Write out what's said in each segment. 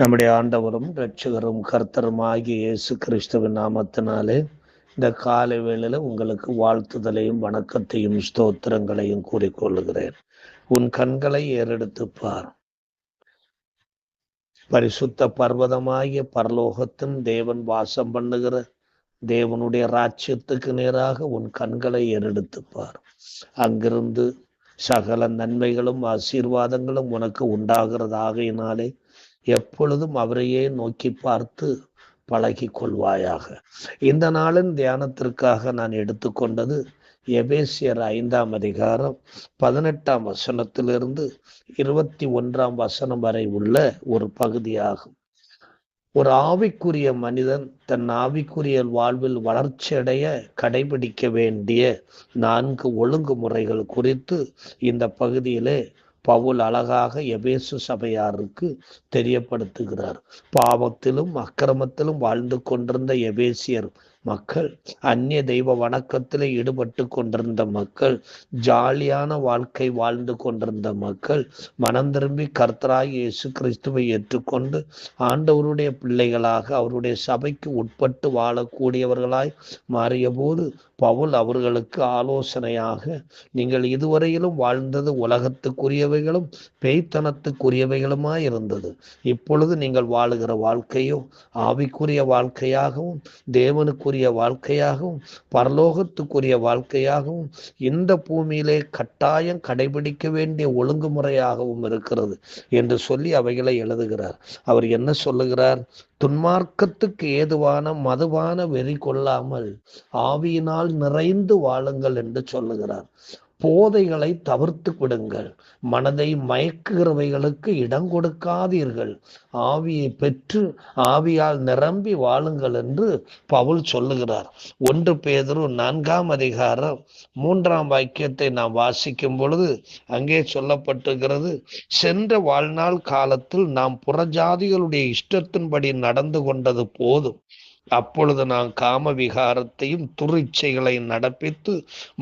நம்முடைய ஆண்டவரும் இரட்சகரும் கர்த்தரும் ஆகிய இயேசு கிறிஸ்துவின் நாமத்தினாலே இந்த காலை வேளையில உங்களுக்கு வாழ்த்துதலையும் வணக்கத்தையும் ஸ்தோத்திரங்களையும் கூறிக்கொள்ளுகிறேன். உன் கண்களை ஏறெடுத்து பார். பரிசுத்த பர்வதமாகிய பரலோகத்தின் தேவன் வாசம் பண்ணுகிற தேவனுடைய ராஜ்யத்துக்கு நேராக உன் கண்களை ஏறெடுத்து பார். அங்கிருந்து சகல நன்மைகளும் ஆசீர்வாதங்களும் உனக்கு உண்டாகிறதாகையினாலே எப்பொழுதும் அவரையே நோக்கி பார்த்து பழகி கொள்வாயாக. இந்த நாளின் தியானத்திற்காக நான் எடுத்துக்கொண்டது எபேசியர் 5ஆம் அதிகாரம் 18ஆம் வசனத்திலிருந்து 21ஆம் வசனம் வரை உள்ள ஒரு பகுதியாகும். ஒரு ஆவிக்குரிய மனிதன் தன் ஆவிக்குரிய வாழ்வில் வளர்ச்சியடைய கடைபிடிக்க வேண்டிய 4 ஒழுங்குமுறைகள் குறித்து இந்த பகுதியிலே பவுல் அழகாக எபேசு சபையாருக்கு தெரியப்படுத்துகிறார். பாவத்திலும் அக்கிரமத்திலும் வாழ்ந்து கொண்டிருந்த எபேசியர் மக்கள், அந்நிய தெய்வ வணக்கத்திலே ஈடுபட்டு கொண்டிருந்த மக்கள், ஜாலியான வாழ்க்கை வாழ்ந்து கொண்டிருந்த மக்கள், மனம் திரும்பி கர்த்தராகிய இயேசு கிறிஸ்துவை ஏற்றுக்கொண்டு ஆண்டவருடைய பிள்ளைகளாக அவருடைய சபைக்கு உட்பட்டு வாழக்கூடியவர்களாய் மாறிய போது பவுல் அவர்களுக்கு ஆலோசனையாக, நீங்கள் இதுவரையிலும் வாழ்ந்தது உலகத்துக்குரியவைகளும் பேய்த்தனத்துக்குரியவைகளுமாய் இருந்தது. இப்பொழுது நீங்கள் வாழுகிற வாழ்க்கையோ ஆவிக்குரிய வாழ்க்கையாகவும் தேவனுக்குரிய வாழ்க்கையாகவும் பரலோகத்துக்குரிய வாழ்க்கையாகவும் இந்த பூமியிலே கட்டாயம் கடைபிடிக்க வேண்டிய ஒழுங்குமுறையாகவும் இருக்கிறது என்று சொல்லி அவைகளை எழுதுகிறார். அவர் என்ன சொல்லுகிறார்? துன்மார்க்கத்துக்கு ஏதுவான மதுவான வெறி கொள்ளாமல் ஆவியினால் நிறைந்து வாழுங்கள் என்று சொல்லுகிறார். போதைகளை தவிர்த்து விடுங்கள், மனதை மயக்குகிறவைகளுக்கு இடம் கொடுக்காதீர்கள், ஆவியை பெற்று ஆவியால் நிரம்பி வாழுங்கள் என்று பவுல் சொல்லுகிறார். 1 பேதுரு 4ஆம் அதிகாரம் 3ஆம் வாக்கியத்தை நாம் வாசிக்கும் பொழுது அங்கே சொல்லப்பட்டிருக்கிறது, சென்ற வாழ்நாள் காலத்தில் நாம் புறஜாதிகளுடைய இஷ்டத்தின்படி நடந்து கொண்டது போதும். அப்பொழுது நான் காம விகாரத்தையும் துரிச்சைகளை நடப்பித்து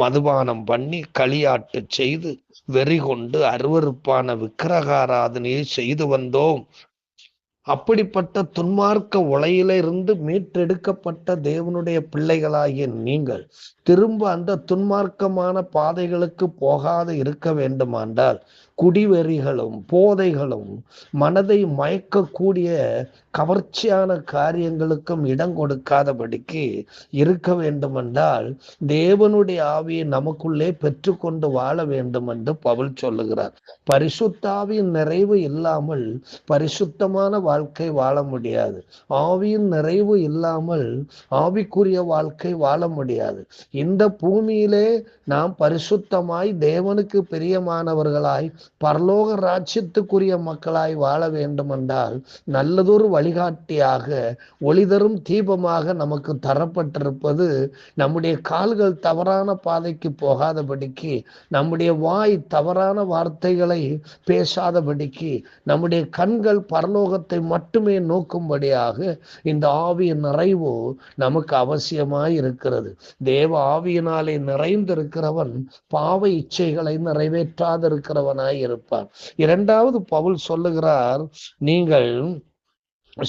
மதுபானம் பண்ணி களியாட்டு செய்து வெறி கொண்டு அருவருப்பான விக்கிரகாராதனையை செய்து வந்தோம். அப்படிப்பட்ட துன்மார்க்க உலையிலிருந்து மீட்டெடுக்கப்பட்ட தேவனுடைய பிள்ளைகளாகிய நீங்கள் திரும்ப அந்த துன்மார்க்கமான பாதைகளுக்கு போகாது இருக்க வேண்டுமானால் குடிவெறிகளும் போதைகளும் மனதை மயக்கக்கூடிய கவர்ச்சியான காரியங்களுக்கும் இடம் கொடுக்காதபடிக்கு இருக்க வேண்டுமென்றால் தேவனுடைய ஆவியை நமக்குள்ளே பெற்றுக்கொண்டு வாழ வேண்டும் என்று பவுல் சொல்லுகிறார். பரிசுத்தாவியின் நிறைவு இல்லாமல் பரிசுத்தமான வாழ்க்கை வாழ முடியாது. ஆவியின் நிறைவு இல்லாமல் ஆவிக்குரிய வாழ்க்கை வாழ முடியாது. இந்த பூமியிலே நாம் பரிசுத்தமாய் தேவனுக்கு பிரியமானவர்களாய் பரலோக ராஜ்யத்துக்குரிய மக்களாய் வாழ வேண்டுமென்றால் நல்லதொரு வழிகாட்டியாக ஒளிதரும் தீபமாக நமக்கு தரப்பட்டிருப்பது நம்முடைய கால்கள் தவறான பாதைக்கு போகாதபடிக்கு, நம்முடைய வாய் தவறான வார்த்தைகளை பேசாதபடிக்கு, நம்முடைய கண்கள் பரலோகத்தை மட்டுமே நோக்கும்படியாக இந்த ஆவியின் நிறைவு நமக்கு அவசியமாய் இருக்கிறது. தேவ ஆவியினாலே நிறைந்திருக்கிறவன் பாவ இச்சைகளை நிறைவேற்றாதிருக்கிறவனாய் இருப்பான். 2வது பவுல் சொல்லுகிறார், நீங்கள்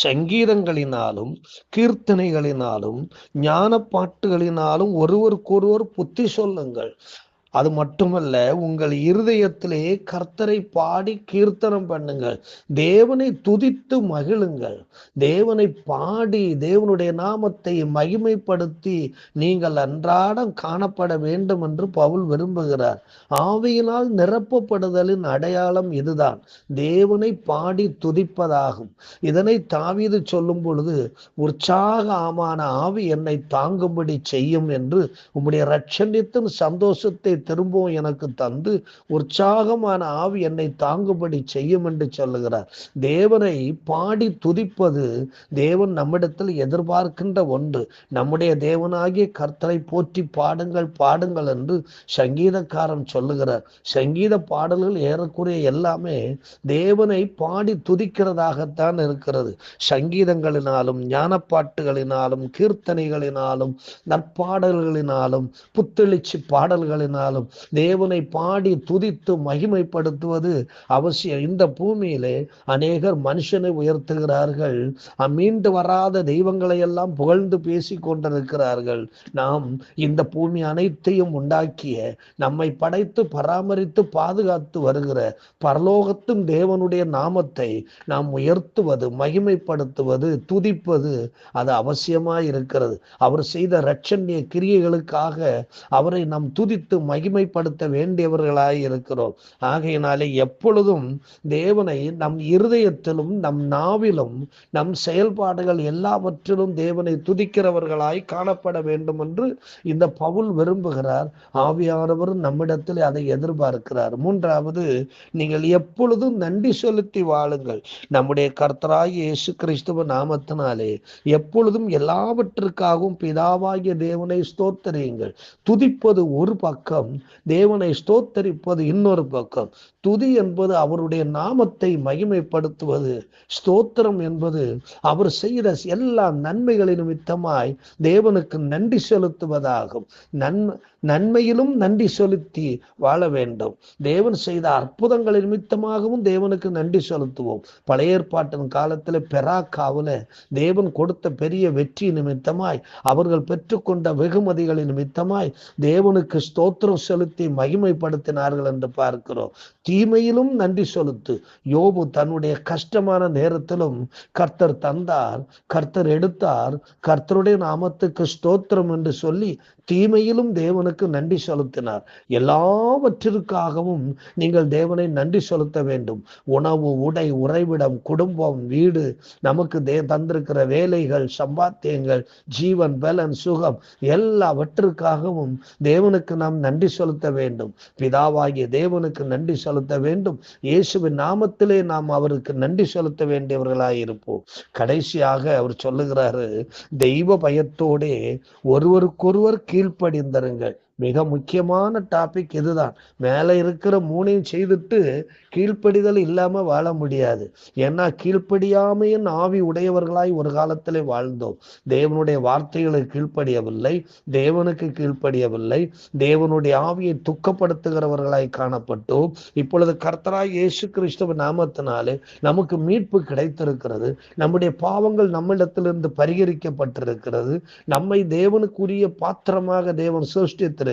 சங்கீதங்களினாலும் கீர்த்தனைகளினாலும் ஞான பாட்டுகளினாலும் ஒருவருக்கொருவர் புத்தி சொல்லுங்கள். அது மட்டுமல்ல, உங்கள் இருதயத்திலே கர்த்தரை பாடி கீர்த்தனம் பண்ணுங்கள், தேவனை துதித்து மகிழுங்கள். தேவனை பாடி தேவனுடைய நாமத்தை மகிமைப்படுத்தி நீங்கள் அன்றாடம் காணப்பட வேண்டும் என்று பவுல் விரும்புகிறார். ஆவியினால் நிரப்பப்படுதலின் அடையாளம் இதுதான், தேவனை பாடி துதிப்பதாகும். இதனை தாவீது சொல்லும் பொழுது, உற்சாகமான ஆவி என்னை தாங்கும்படி செய்யும் என்று, உம்முடைய இரட்சணியத்தின் சந்தோஷத்தை திரும்பவும் எனக்கு தந்து உற்சாகமான ஆவி என்னை தாங்கும்படி செய்யும் என்று சொல்லுகிறார். தேவனை பாடி துதிப்பது தேவன் நம்மிடத்தில் எதிர்பார்க்கின்ற ஒன்று. நம்முடைய தேவனாகிய கர்த்தரை போற்றி பாடுங்கள் பாடுங்கள் என்று சங்கீதக்காரன் சொல்லுகிறார். சங்கீத பாடல்கள் ஏறக்குறைய எல்லாமே தேவனை பாடி துதிக்கிறதாகத்தான் இருக்கிறது. சங்கீதங்களினாலும் ஞானப்பாட்டுகளினாலும் கீர்த்தனைகளினாலும் நற்பாடல்களினாலும் புத்தெழுச்சி பாடல்களினாலும் ஆகையினாலும் தேவனை பாடி துதித்து மகிமைப்படுத்துவது அவசியம். இந்த பூமியிலே அநேகர் மனுஷனை உயர்த்துகிறார்கள், மீண்டு வராத தெய்வங்களை எல்லாம் புகழ்ந்து பேசி கொண்டிருக்கிறார்கள். நாம் இந்த பூமி அனைத்தையும் உண்டாக்கிய, நம்மை படைத்து பராமரித்து பாதுகாத்து வருகிற பரலோகத்தின் தேவனுடைய நாமத்தை நாம் உயர்த்துவது, மகிமைப்படுத்துவது, துதிப்பது அது அவசியமாய் இருக்கிறது. அவர் செய்த இரட்சணிய கிரியைகளுக்காக அவரை நாம் துதித்து மகிமைப்படுத்த வேண்டியவர்களாய் இருக்கிறோம். ஆகையினாலே எப்பொழுதும் தேவனை நம் இருதயத்திலும் நம் நாவிலும் நம் செயல்பாடுகள் எல்லாவற்றிலும் தேவனை துதிக்கிறவர்களாய் காணப்பட வேண்டும் என்று இந்த பவுல் விரும்புகிறார். ஆவியானவர் நம்மிடத்தில் அதை எதிர்பார்க்கிறார். மூன்றாவது, நீங்கள் எப்பொழுதும் நன்றி செலுத்தி வாழுங்கள். நம்முடைய கர்த்தராகிய இயேசு கிறிஸ்துவ நாமத்தினாலே எப்பொழுதும் எல்லாவற்றுக்காகவும் பிதாவாகிய தேவனை ஸ்தோத்தரியுங்கள். துதிப்பது ஒரு பக்கம், தேவனை ஸ்தோத்தரிப்பது இன்னொரு பக்கம். துதி என்பது அவருடைய நாமத்தை மகிமைப்படுத்துவது, ஸ்தோத்திரம் என்பது அவர் செய்த எல்லா நன்மைகளின் நிமித்தமாய் தேவனுக்கு நன்றி செலுத்துவதாகும். நன்மையிலும் நன்றி செலுத்தி வாழ வேண்டும். தேவன் செய்த அற்புதங்களின் நிமித்தமாகவும் தேவனுக்கு நன்றி செலுத்துவோம். பழைய ஏற்பாட்டின் காலத்தில் பெராக்காவுல தேவன் கொடுத்த பெரிய வெற்றி நிமித்தமாய், அவர்கள் பெற்றுக்கொண்ட வெகுமதிகளின் நிமித்தமாய் தேவனுக்கு ஸ்தோத்திரம் செலுத்தி மகிமைப்படுத்தினார்கள் என்று பார்க்கிறோம். தீமையிலும் நன்றி செலுத்து. யோபு தன்னுடைய கஷ்டமான நேரத்திலும் கர்த்தர் தந்தார், கர்த்தர் எடுத்தார், கர்த்தருடைய நாமத்துக்கு ஸ்தோத்திரம் என்று சொல்லி தீமையிலும் தேவனுக்கு நன்றி செலுத்தினார். எல்லாவற்றிற்காகவும் நீங்கள் தேவனை நன்றி செலுத்த வேண்டும். உணவு, உடை, உறைவிடம், குடும்பம், வீடு, நமக்கு தந்திருக்கிற வேலைகள், சம்பாத்தியங்கள், ஜீவன், பலன், சுகம் எல்லாவற்றிற்காகவும் தேவனுக்கு நாம் நன்றி செலுத்த வேண்டும். பிதாவாகிய தேவனுக்கு நன்றி செலுத்த வேண்டும். இயேசுவின் நாமத்திலே நாம் அவருக்கு நன்றி செலுத்த வேண்டியவர்களாயிருப்போம். கடைசியாக அவர் சொல்லுகிறாரு, தெய்வ பயத்தோடே ஒருவருக்கொருவர் கீழ்ப்படிந்தருங்கள். மிக முக்கியமான டாபிக் இதுதான். மேலே இருக்கிற மூணையும் செய்துட்டு கீழ்ப்படிதல் இல்லாம வாழ முடியாது. ஏன்னா கீழ்ப்படியாமையின் ஆவி உடையவர்களாய் ஒரு காலத்திலே வாழ்ந்தோம். தேவனுடைய வார்த்தைகளுக்கு கீழ்ப்படியவில்லை, தேவனுக்கு கீழ்ப்படியவில்லை, தேவனுடைய ஆவியை துக்கப்படுத்துகிறவர்களாய் காணப்பட்டோம். இப்பொழுது கர்த்தராய் இயேசு கிறிஸ்துவ நாமத்தினாலே நமக்கு மீட்பு கிடைத்திருக்கிறது. நம்முடைய பாவங்கள் நம்மிடத்திலிருந்து பரிகரிக்கப்பட்டிருக்கிறது. நம்மை தேவனுக்குரிய பாத்திரமாக தேவன் சிருஷ்டித்திருக்கிறார்.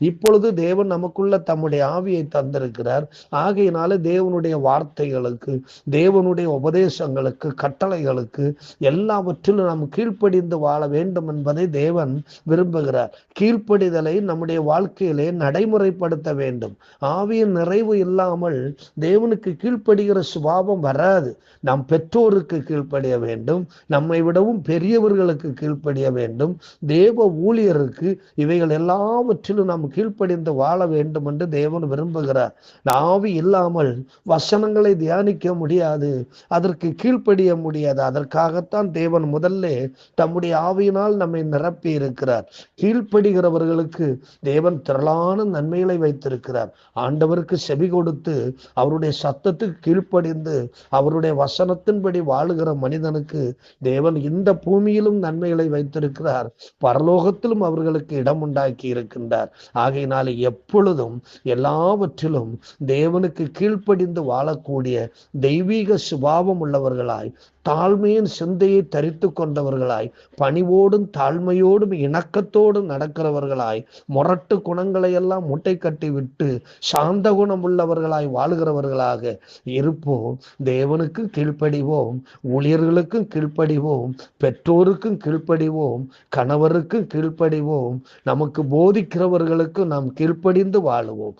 இப்பொழுது தேவன் நமக்குள்ள தம்முடைய ஆவியை தந்திருக்கிறார். ஆகையினால தேவனுடைய வார்த்தைகளுக்கு, தேவனுடைய உபதேசங்களுக்கு, கட்டளைகளுக்கு எல்லாவற்றிலும் நாம் கீழ்ப்படிந்து வாழ வேண்டும் என்பதை தேவன் விரும்புகிறார். கீழ்ப்படிதலை நம்முடைய வாழ்க்கையிலே நடைமுறைப்படுத்த வேண்டும். ஆவியின் நிறைவு இல்லாமல் தேவனுக்கு கீழ்ப்படுகிற சுபாவம் வராது. நாம் பெற்றோருக்கு கீழ்ப்படிய வேண்டும், நம்மை விடவும் பெரியவர்களுக்கு கீழ்ப்படிய வேண்டும், தேவ ஊழியருக்கு, இவைகள் எல்லாவற்றிலும் நாம் கீழ்ப்படிந்து வாழ வேண்டும் என்று தேவன் விரும்புகிறார். ஆவி இல்லாமல் வசனங்களை தியானிக்க முடியாது, அதற்கு கீழ்ப்படிய முடியாது. அதற்காகத்தான் தேவன் முதல்ல தம்முடைய ஆவியினால் நம்மை நிரப்பி இருக்கிறார். கீழ்ப்படுகிறவர்களுக்கு தேவன் திரளான நன்மைகளை வைத்திருக்கிறார். ஆண்டவருக்கு செவி கொடுத்து அவருடைய சத்தத்துக்கு கீழ்ப்படிந்து அவருடைய வசனத்தின்படி வாழுகிற மனிதனுக்கு தேவன் இந்த பூமியிலும் நன்மைகளை வைத்திருக்கிறார், பரலோகத்திலும் அவர்களுக்கு இடம் உண்டாக்கி இருக்கின்றார். ஆகையினாலே எப்பொழுதும் எல்லாவற்றிலும் தேவனுக்கு கீழ்ப்படிந்து வாழக்கூடிய தெய்வீக சுபாவம் உள்ளவர்களாய், தாழ்மையின் சிந்தையை தரித்து கொண்டவர்களாய், பணிவோடும் தாழ்மையோடும் இணக்கத்தோடும் நடக்கிறவர்களாய், முரட்டு குணங்களை எல்லாம் மூட்டை கட்டி விட்டு சாந்த குணம் உள்ளவர்களாய் வாழுகிறவர்களாக இருப்போம். தேவனுக்கு கீழ்ப்படிவோம், ஊழியர்களுக்கும் கீழ்ப்படிவோம், பெற்றோருக்கும் கீழ்ப்படிவோம், கணவருக்கும் கீழ்ப்படிவோம், நமக்கு போதிக்கிறவர்களுக்கு நாம் கீழ்ப்படிந்து வாழுவோம்.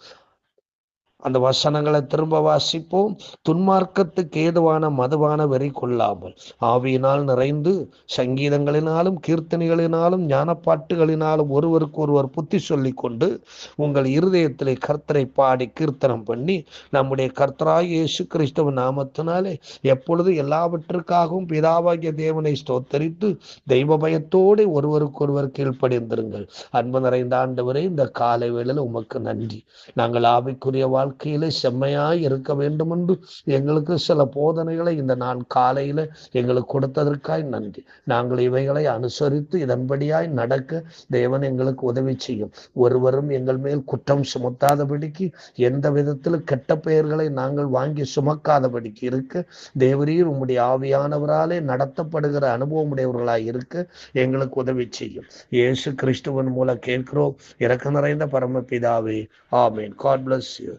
அந்த வசனங்களை திரும்ப வாசிப்போம். துன்மார்க்கத்துக்கு ஏதுவான மதுவான வெறி கொள்ளாமல் ஆவியினால் நிறைந்து சங்கீதங்களினாலும் கீர்த்தனைகளினாலும் ஞானப்பாட்டுகளினாலும் ஒருவருக்கு ஒருவர் புத்தி சொல்லி கொண்டு உங்கள் இருதயத்திலே கர்த்தரை பாடி கீர்த்தனம் பண்ணி நம்முடைய கர்த்தராகிய இயேசு கிறிஸ்துவ நாமத்தினாலே எப்பொழுது எல்லாவற்றுக்காகவும் பிதாவாகிய தேவனை ஸ்தோத்தரித்து தெய்வ பயத்தோடு ஒருவருக்கொருவர் கீழ்ப்படிந்திருங்கள். அன்பு நிறைந்த ஆண்டவரே, இந்த காலை வேளையில் உமக்கு நன்றி. நாங்கள் ஆவிக்குரிய வாழ்க்கையில செம்மையாய் இருக்க வேண்டும் என்று எங்களுக்கு சில போதனைகளை இந்த நாள் காலையில எங்களுக்கு கொடுத்ததற்காய் நன்றி. நாங்கள் இவைகளை அனுசரித்து இதன்படியாய் நடக்க தேவன் எங்களுக்கு உதவி செய்யும். ஒருவரும் எங்கள் மேல் குற்றம் சுமத்தாதபடிக்கு, எந்த விதத்தில் கெட்ட பெயர்களை நாங்கள் வாங்கி சுமக்காதபடிக்கு இருக்க தேவரீர் உம்முடைய ஆவியானவராலே நடத்தப்படுகிற அனுபவம் உடையவர்களாய் இருக்க எங்களுக்கு உதவி செய்யும். இயேசு கிறிஸ்துவின் மூலம் கேட்கிறோம் இரக்க நிறைந்த பரமபிதாவே, ஆமேன். God bless you.